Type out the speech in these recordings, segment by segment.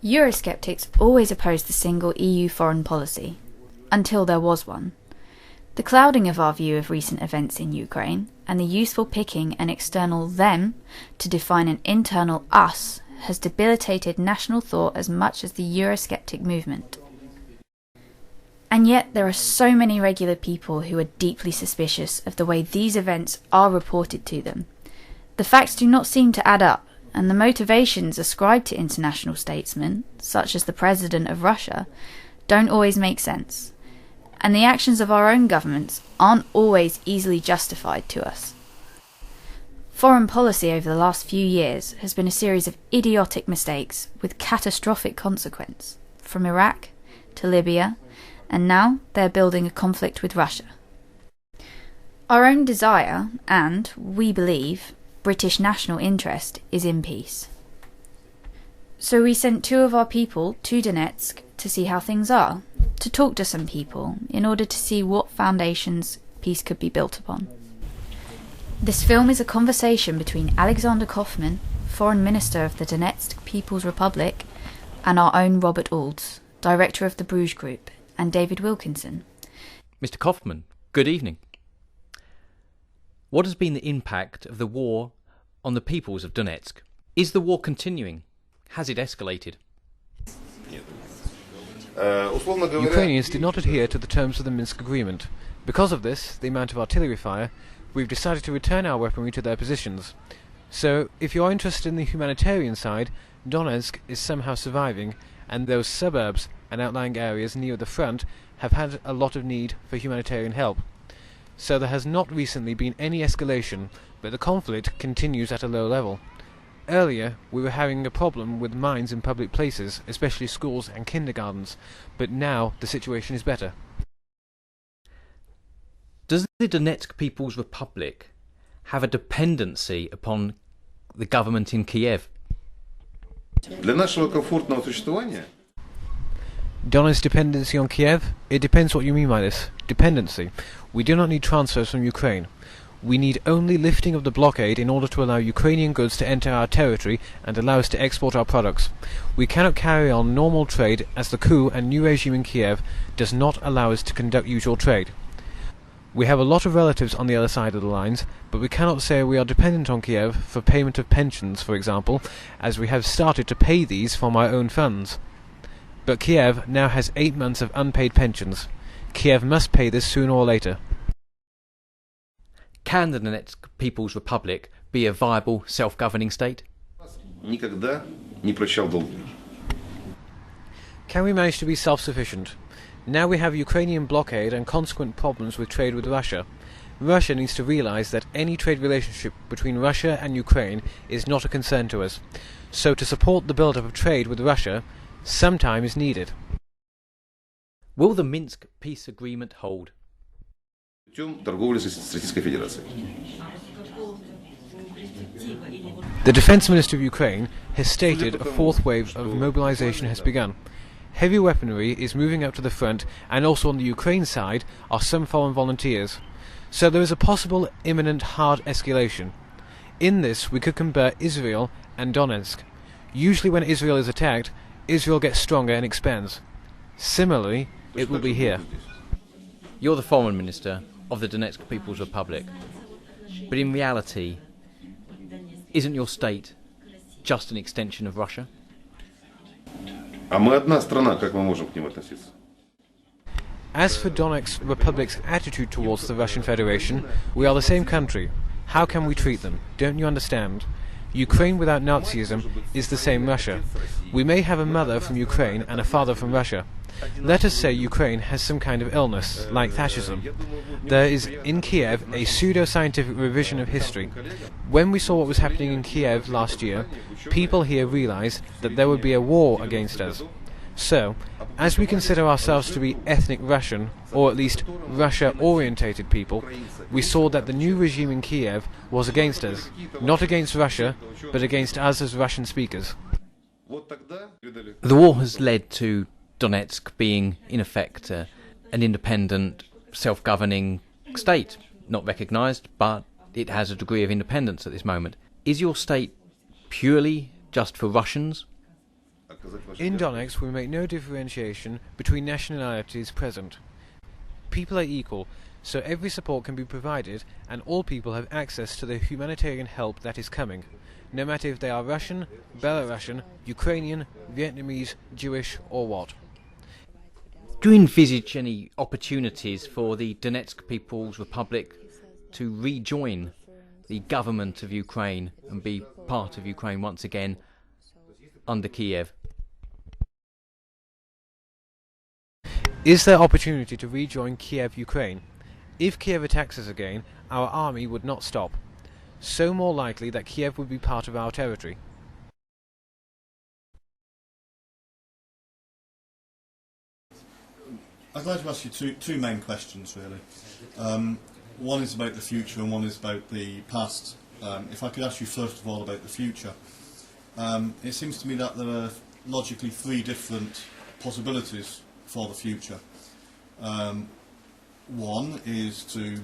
Eurosceptics always opposed the single EU foreign policy, until there was one. The clouding of our view of recent events in Ukraine, and the useful picking an external them to define an internal us, has debilitated national thought as much as the Eurosceptic movement. And yet there are so many regular people who are deeply suspicious of the way these events are reported to them. The facts do not seem to add up, and the motivations ascribed to international statesmen, such as the President of Russia, don't always make sense. And the actions of our own governments aren't always easily justified to us. Foreign policy over the last few years has been a series of idiotic mistakes with catastrophic consequence, from Iraq to Libya, and now they're building a conflict with Russia. Our own desire, and, we believe, British national interest is in peace. So we sent 2 of our people to Donetsk to see how things are, to talk to some people, in order to see what foundations peace could be built upon. This film is a conversation between Alexander Koffman, Foreign Minister of the Donetsk People's Republic, and our own Robert Oulds, Director of the Bruges Group, and David Wilkinson. Mr. Koffman, good evening. What has been the impact of the war on the peoples of Donetsk? Is the war continuing? Has it escalated? Ukrainians did not adhere to the terms of the Minsk agreement. Because of this, the amount of artillery fire, we've decided to return our weaponry to their positions. So, if you are interested in the humanitarian side, Donetsk is somehow surviving, and those suburbs and outlying areas near the front have had a lot of need for humanitarian help. So there has not recently been any escalation, but the conflict continues at a low level. Earlier, we were having a problem with mines in public places, especially schools and kindergartens, but now the situation is better. Does the Donetsk People's Republic have a dependency upon the government in Kiev? Donetsk's dependency on Kiev? It depends what you mean by this. Dependency. We do not need transfers from Ukraine. We need only lifting of the blockade in order to allow Ukrainian goods to enter our territory and allow us to export our products. We cannot carry on normal trade as the coup and new regime in Kiev does not allow us to conduct usual trade. We have a lot of relatives on the other side of the lines, but we cannot say we are dependent on Kiev for payment of pensions, for example, as we have started to pay these from our own funds. But Kiev now has 8 months of unpaid pensions. Kiev must pay this sooner or later. Can the Donetsk People's Republic be a viable self-governing state? Can we manage to be self-sufficient? Now we have Ukrainian blockade and consequent problems with trade with Russia. Russia needs to realize that any trade relationship between Russia and Ukraine is not a concern to us. So to support the build-up of trade with Russia, some time is needed. Will the Minsk peace agreement hold? The Defense Minister of Ukraine has stated a 4th wave of mobilization has begun. Heavy weaponry is moving up to the front, and also on the Ukraine side are some foreign volunteers. So there is a possible imminent hard escalation. In this we could compare Israel and Donetsk. Usually when Israel is attacked, Israel gets stronger and expands. Similarly, it will be here. You're the Foreign Minister of the Donetsk People's Republic. But in reality, isn't your state just an extension of Russia? As for Donetsk Republic's attitude towards the Russian Federation, we are the same country. How can we treat them? Don't you understand? Ukraine without Nazism is the same Russia. We may have a mother from Ukraine and a father from Russia. Let us say Ukraine has some kind of illness, like Fascism. There is in Kiev a pseudo-scientific revision of history. When we saw what was happening in Kiev last year, people here realized that there would be a war against us. So, as we consider ourselves to be ethnic Russian, or at least Russia-orientated people, we saw that the new regime in Kiev was against us, not against Russia, but against us as Russian speakers. The war has led to Donetsk being, in effect, an independent, self-governing state. Not recognised, but it has a degree of independence at this moment. Is your state purely just for Russians? In Donetsk, we make no differentiation between nationalities present. People are equal, so every support can be provided and all people have access to the humanitarian help that is coming, no matter if they are Russian, Belarusian, Ukrainian, Vietnamese, Jewish or what. Do you envisage any opportunities for the Donetsk People's Republic to rejoin the government of Ukraine and be part of Ukraine once again under Kiev? Is there opportunity to rejoin Kiev, Ukraine? If Kiev attacks us again, our army would not stop. So more likely that Kiev would be part of our territory. I'd like to ask you two main questions, really. One is about the future and one is about the past. If I could ask you first of all about the future. It seems to me that there are logically three different possibilities for the future. One is to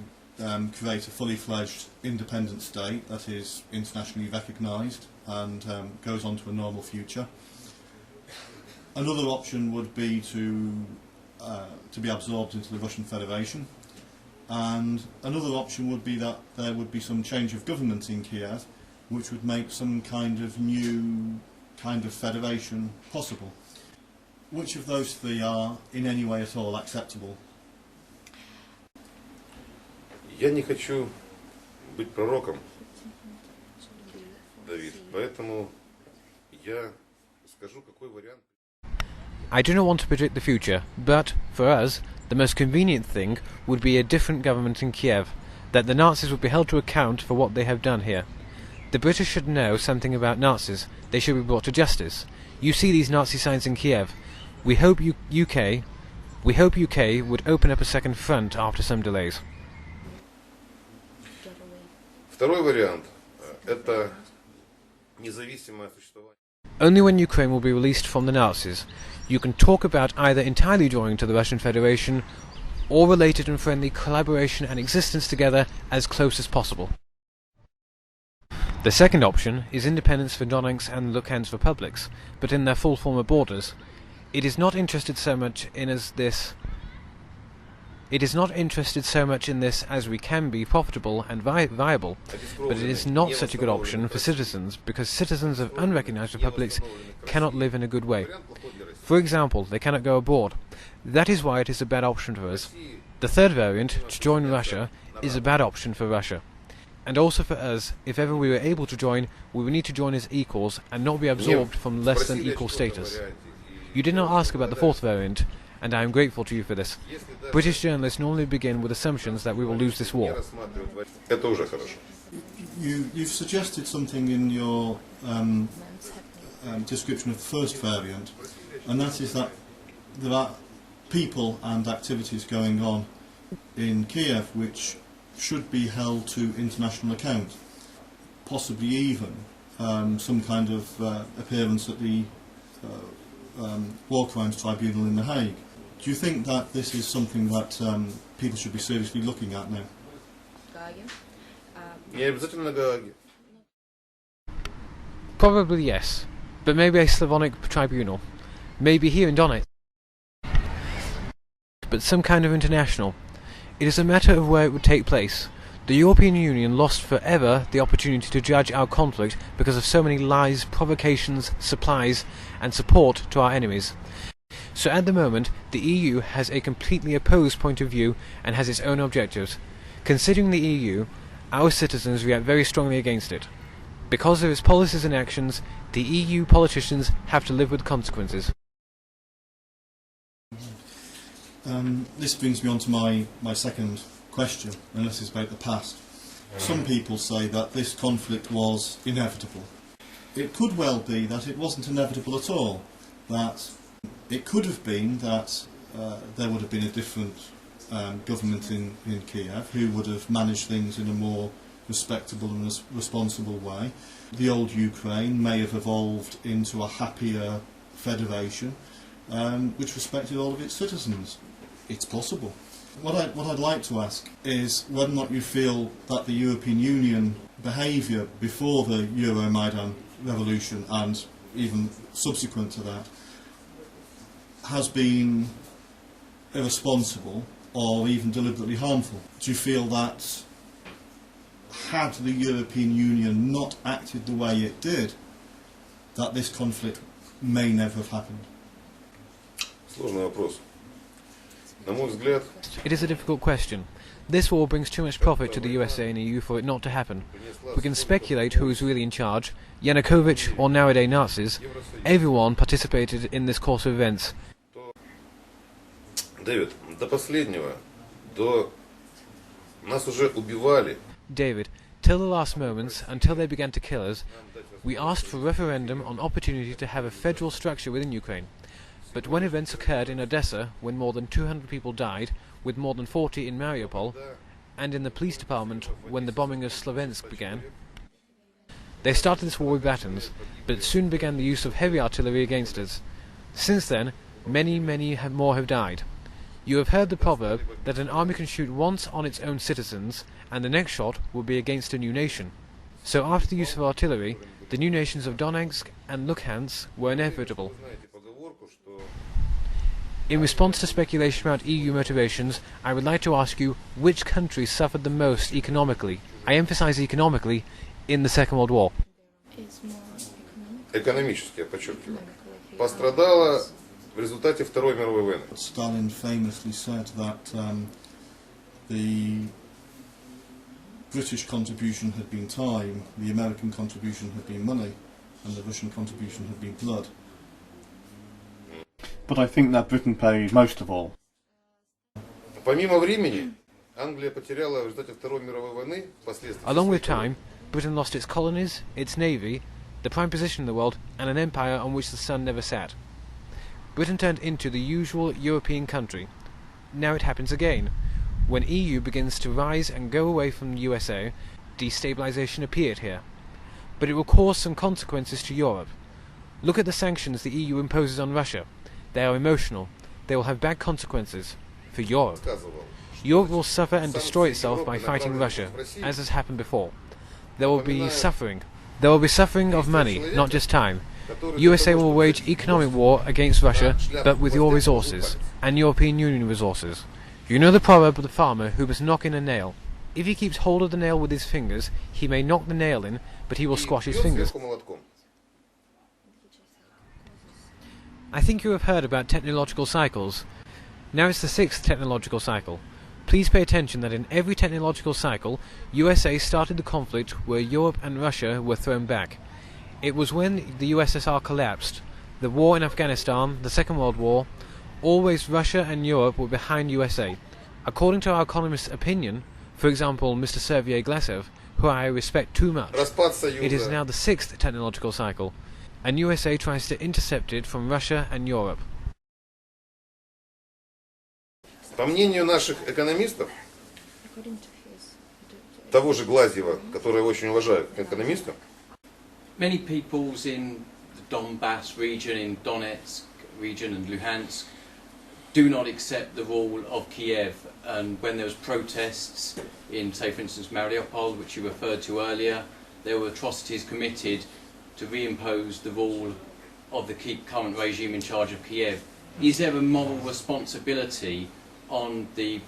create a fully fledged independent state that is internationally recognised and goes on to a normal future. Another option would be to be absorbed into the Russian Federation, and another option would be that there would be some change of government in Kiev which would make some kind of new kind of federation possible. Which of those three are in any way at all acceptable? Я не хочу быть пророком, Давид, поэтому я скажу, какой вариант. I do not want to predict the future, but, for us, the most convenient thing would be a different government in Kiev, that the Nazis would be held to account for what they have done here. The British should know something about Nazis. They should be brought to justice. You see these Nazi signs in Kiev. We hope UK would open up a second front after some delays. Второй вариант – это независимое существование. Only when Ukraine will be released from the Nazis, you can talk about either entirely joining to the Russian Federation or related and friendly collaboration and existence together as close as possible. The second option is independence for Donetsk and Luhansk republics, but in their full former borders. It is not interested so much in this as we can be profitable and viable, but it is not such a good option for citizens because citizens of unrecognized republics cannot live in a good way. For example, they cannot go abroad. That is why it is a bad option for us. The third variant, to join Russia, is a bad option for Russia. And also for us, if ever we were able to join, we would need to join as equals and not be absorbed from less than equal status. You did not ask about the fourth variant, and I am grateful to you for this. British journalists normally begin with assumptions that we will lose this war. You've suggested something in your description of the first variant, and that is that there are people and activities going on in Kiev which should be held to international account, possibly even some kind of appearance at the War Crimes Tribunal in The Hague. Do you think that this is something that people should be seriously looking at now? Probably yes, but maybe a Slavonic tribunal. Maybe here in Donetsk. But some kind of international. It is a matter of where it would take place. The European Union lost forever the opportunity to judge our conflict because of so many lies, provocations, supplies and support to our enemies. So at the moment, the EU has a completely opposed point of view and has its own objectives. Considering the EU, our citizens react very strongly against it. Because of its policies and actions, the EU politicians have to live with consequences. This brings me on to my second question, and this is about the past. Some people say that this conflict was inevitable. It could well be that it wasn't inevitable at all, that it could have been that there would have been a different government in Kiev who would have managed things in a more respectable and responsible way. The old Ukraine may have evolved into a happier federation which respected all of its citizens. It's possible. What I'd like to ask is whether or not you feel that the European Union behaviour before the euro-maidan revolution and even subsequent to that, has been irresponsible or even deliberately harmful? Do you feel that had the European Union not acted the way it did, that this conflict may never have happened? Сложный вопрос. На мой взгляд, It is a difficult question. This war brings too much profit to the USA and EU for it not to happen. We can speculate who is really in charge, Yanukovych or nowadays Nazis. Everyone participated in this course of events. Дэвид, до последнего, нас уже убивали. David, till the last moments, until they began to kill us, we asked for referendum on opportunity to have a federal structure within Ukraine. But when events occurred in Odessa, when more than 200 people died, with more than 40 in Mariupol, and in the police department when the bombing of Slovensk began, they started this war with batons, but soon began the use of heavy artillery against us. Since then, many more have died. You have heard the proverb that an army can shoot once on its own citizens, and the next shot will be against a new nation. So after the use of artillery, the new nations of Donetsk and Luhansk were inevitable. In response to speculation about EU motivations, I would like to ask you which countries suffered the most economically, I emphasize economically, in the Second World War. Экономически, я подчеркиваю. Пострадала в результате Второй мировой войны. Stalin famously said that the British contribution had been time, the American contribution had been money, and the Russian contribution had been blood. But I think that Britain paid most of all. Помимо времени, Англия потеряла в результате Второй мировой войны последствия. Along with time, Britain lost its colonies, its navy, the prime position in the world, and an empire on which the sun never set. Britain turned into the usual European country. Now it happens again. When EU begins to rise and go away from the USA, destabilization appeared here. But it will cause some consequences to Europe. Look at the sanctions the EU imposes on Russia. They are emotional. They will have bad consequences for Europe. Europe will suffer and destroy itself by fighting Russia, as has happened before. There will be suffering. There will be suffering of money, not just time. USA will wage economic war against Russia, but with your resources, and European Union resources. You know the proverb of the farmer who must knock in a nail. If he keeps hold of the nail with his fingers, he may knock the nail in, but he will squash his fingers. I think you have heard about technological cycles. Now it's the 6th technological cycle. Please pay attention that in every technological cycle, USA started the conflict where Europe and Russia were thrown back. It was when the USSR collapsed, the war in Afghanistan, the Second World War, always Russia and Europe were behind USA. According to our economist's opinion, for example Mr. Sergei Glasev, who I respect too much, it is now the 6th technological cycle, and USA tries to intercept it from Russia and Europe. По мнению наших экономистов, того же Глазьева, которого я очень уважаю как экономиста, many peoples in the Donbass region, in Donetsk region and Luhansk, do not accept the rule of Kiev. And when there was protests in, say for instance, Mariupol, which you referred to earlier, there were atrocities committed to reimpose the rule of the current regime in charge of Kiev. Is there a moral responsibility on the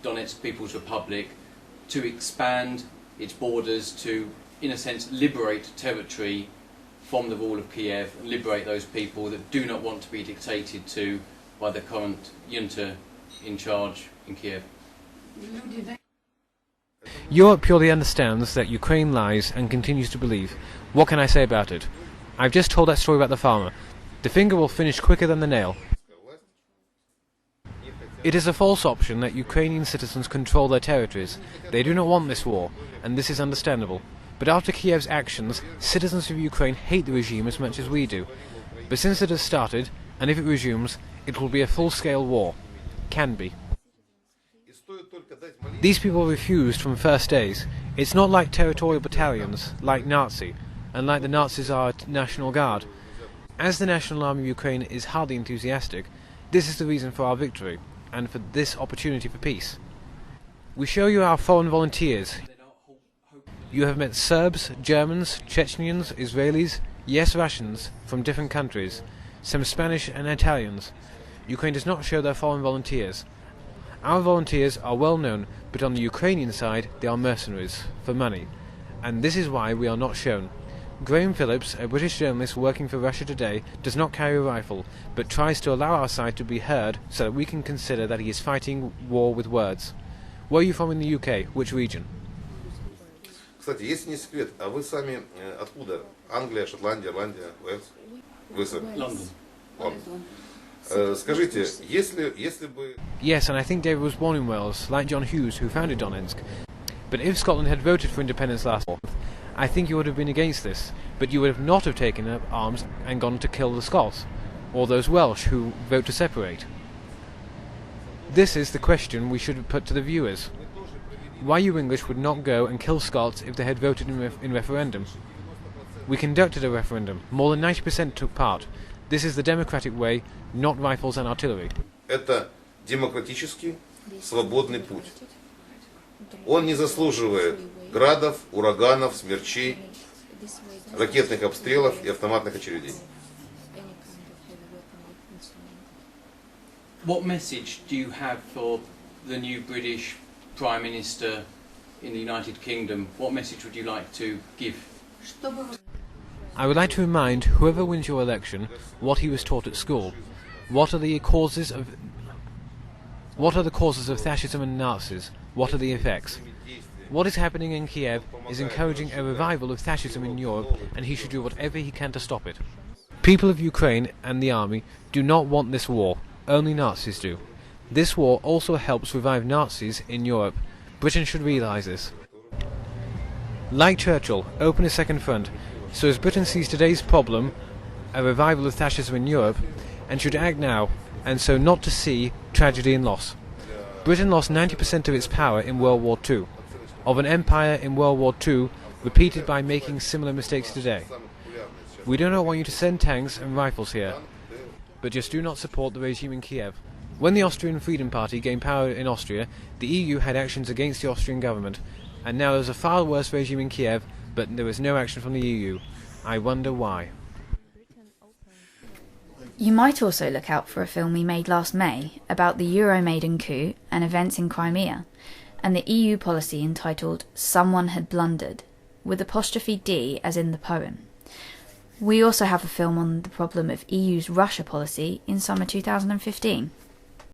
Donetsk People's Republic to expand its borders to, in a sense, liberate territory from the rule of Kiev and liberate those people that do not want to be dictated to by the current junta in charge in Kiev? Europe purely understands that Ukraine lies and continues to believe. What can I say about it? I've just told that story about the farmer. The finger will finish quicker than the nail. It is a false option that Ukrainian citizens control their territories. They do not want this war, and this is understandable. But after Kiev's actions, citizens of Ukraine hate the regime as much as we do. But since it has started, and if it resumes, it will be a full-scale war. Can be. These people refused from first days. It's not like territorial battalions, like Nazi, and like the Nazis are National Guard. As the National Army of Ukraine is hardly enthusiastic, this is the reason for our victory, and for this opportunity for peace. We show you our foreign volunteers. You have met Serbs, Germans, Chechens, Israelis, Yes, Russians from different countries, some Spanish and Italians. Ukraine does not show their foreign volunteers. Our volunteers are well known, but on the Ukrainian side they are mercenaries, for money. And this is why we are not shown. Graham Phillips, a British journalist working for Russia Today, does not carry a rifle, but tries to allow our side to be heard so that we can consider that he is fighting war with words. Where are you from in the UK? Which region? Кстати, если не секрет, а вы сами откуда? Англия, Шотландия, Ирландия, Уэльс? Вы сами? Лондон. Скажите, если бы... Yes, and I think David was born in Wales, like John Hughes, who founded Donetsk. But if Scotland had voted for independence last month, I think you would have been against this, but you would not have taken up arms and gone to kill the Scots, or those Welsh who vote to separate. This is the question we should put to the viewers. Why you English would not go and kill Scots if they had voted in referendum? We conducted a referendum. More than 90% took part. This is the democratic way, not rifles and artillery. Это демократический, свободный путь. Он не заслуживает градов, ураганов, смерчей, ракетных обстрелов и автоматных очередей. What message do you have for the new British Prime Minister in the United Kingdom? What message would you like to give? I would like to remind whoever wins your election what he was taught at school. What are the causes of fascism and Nazis? What are the effects? What is happening in Kiev is encouraging a revival of fascism in Europe, and he should do whatever he can to stop it. People of Ukraine and the army do not want this war. Only Nazis do. This war also helps revive Nazis in Europe. Britain should realise this. Like Churchill, open a second front, so as Britain sees today's problem, a revival of fascism in Europe, and should act now, and so not to see tragedy and loss. Britain lost 90% of its power in World War II, of an empire in World War II, repeated by making similar mistakes today. We do not want you to send tanks and rifles here, but just do not support the regime in Kiev. When the Austrian Freedom Party gained power in Austria, the EU had actions against the Austrian government, and now there is a far worse regime in Kiev, but there is no action from the EU. I wonder why. You might also look out for a film we made last May about the euro-maidan coup and events in Crimea, and the EU policy entitled Someone Had Blundered, with apostrophe D as in the poem. We also have a film on the problem of EU's Russia policy in summer 2015.